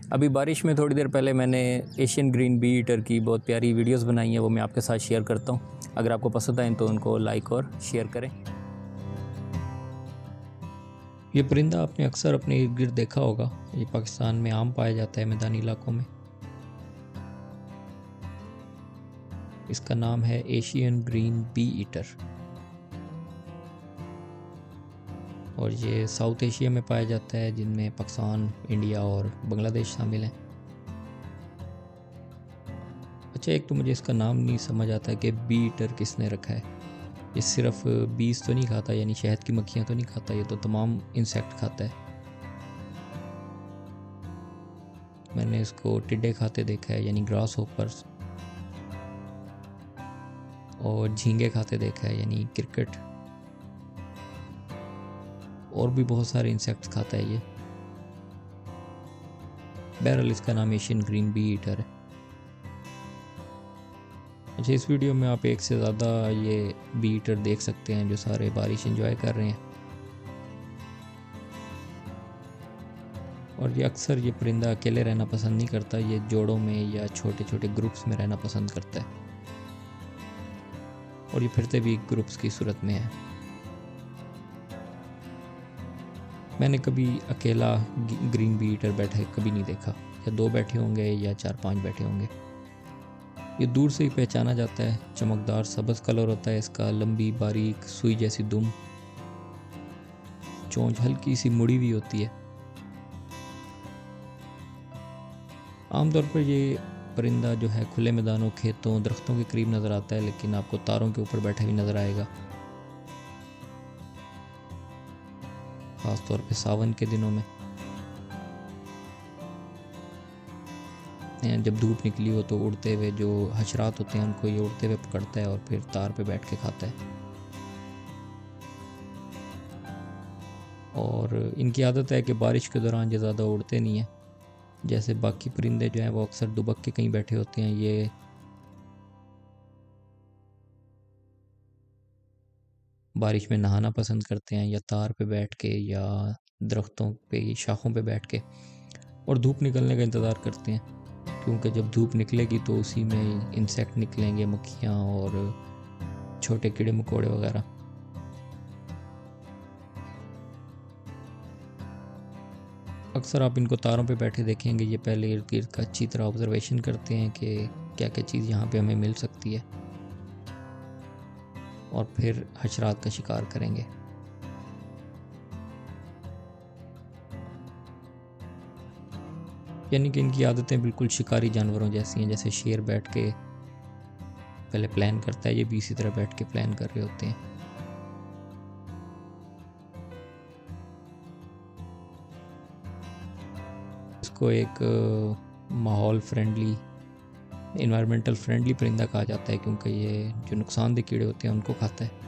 अभी बारिश में थोड़ी देर पहले मैंने एशियन ग्रीन बी ईटर की बहुत प्यारी वीडियोस बनाई हैं, वो मैं आपके साथ शेयर करता हूँ। अगर आपको पसंद आए तो उनको लाइक और शेयर करें। ये परिंदा आपने अक्सर अपने इर्द गिर्द देखा होगा। ये पाकिस्तान में आम पाया जाता है मैदानी इलाकों में। इसका नाम है एशियन ग्रीन बी ईटर और ये साउथ एशिया में पाया जाता है, जिनमें पाकिस्तान, इंडिया और बांग्लादेश शामिल हैं। अच्छा, एक तो मुझे इसका नाम नहीं समझ आता कि बी ईटर किसने रखा है। ये सिर्फ बीज तो नहीं खाता, यानी शहद की मक्खियाँ तो नहीं खाता, ये तो तमाम इंसेक्ट खाता है। मैंने इसको टिड्डे खाते देखा है, यानी ग्रास होपर्स, और झींगे खाते देखा है, यानी क्रिकेट, और भी बहुत सारे इंसेक्ट्स खाता है ये। बहरहाल इसका नाम एशियन ग्रीन बी ईटर है। अच्छा, इस वीडियो में आप एक से ज़्यादा ये बी ईटर देख सकते हैं जो सारे बारिश एंजॉय कर रहे हैं। और ये अक्सर ये परिंदा अकेले रहना पसंद नहीं करता, ये जोड़ों में या छोटे छोटे ग्रुप्स में रहना पसंद करता है, और ये फिरते भी ग्रुप्स की सूरत में है। मैंने कभी अकेला ग्रीन बी ईटर बैठा कभी नहीं देखा, या 2 बैठे होंगे या 4-5 बैठे होंगे। ये दूर से ही पहचाना जाता है। चमकदार सब्ज़ कलर होता है इसका, लंबी बारीक सुई जैसी दुम, चोंच हल्की सी मुड़ी हुई होती है। आमतौर पर ये परिंदा जो है खुले मैदानों, खेतों, दरख्तों के करीब नज़र आता है, लेकिन आपको तारों के ऊपर बैठा भी नज़र आएगा, ख़ास तौर पे सावन के दिनों में। जब धूप निकली हो तो उड़ते हुए जो हशरात होते हैं उनको ये उड़ते हुए पकड़ता है और फिर तार पे बैठ के खाता है। और इनकी आदत है कि बारिश के दौरान ये ज़्यादा उड़ते नहीं हैं। जैसे बाकी परिंदे जो हैं वो अक्सर दुबक के कहीं बैठे होते हैं, ये बारिश में नहाना पसंद करते हैं, या तार पे बैठ के या दरख्तों पे शाखों पे बैठ के, और धूप निकलने का इंतज़ार करते हैं, क्योंकि जब धूप निकलेगी तो उसी में इंसेक्ट निकलेंगे, मक्खियाँ और छोटे कीड़े मकोड़े वगैरह। अक्सर आप इनको तारों पे बैठे देखेंगे। ये पहले इर्द गिर्द का अच्छी तरह ऑब्जर्वेशन करते हैं कि क्या क्या चीज़ यहाँ पे हमें मिल सकती है, और फिर हशरात का शिकार करेंगे। यानी कि इनकी आदतें बिल्कुल शिकारी जानवरों जैसी हैं। जैसे शेर बैठ के पहले प्लान करता है, ये भी इसी तरह बैठ के प्लान कर रहे होते हैं। इसको एक माहौल फ्रेंडली, इन्वायरमेंटल फ्रेंडली परिंदा कहा जाता है, क्योंकि ये जो नुकसानदेह कीड़े होते हैं उनको खाता है।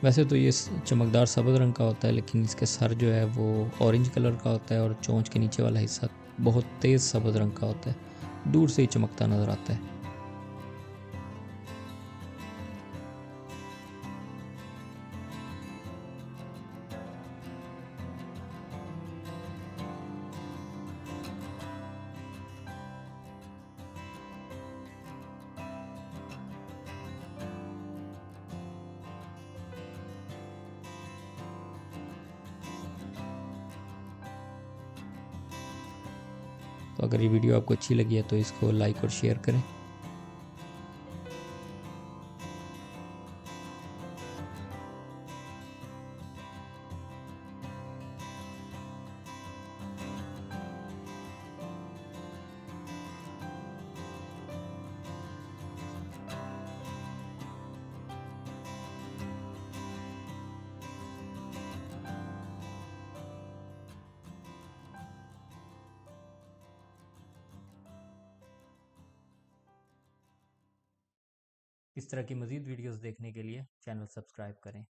वैसे तो ये चमकदार सब्ज़ रंग का होता है, लेकिन इसके सर जो है वो ऑरेंज कलर का होता है, और चोंच के नीचे वाला हिस्सा बहुत तेज़ सब्ज़ रंग का होता है, दूर से ही चमकता नज़र आता है। तो अगर ये वीडियो आपको अच्छी लगी है तो इसको लाइक और शेयर करें। इस तरह की मज़ीद वीडियोस देखने के लिए चैनल सब्सक्राइब करें।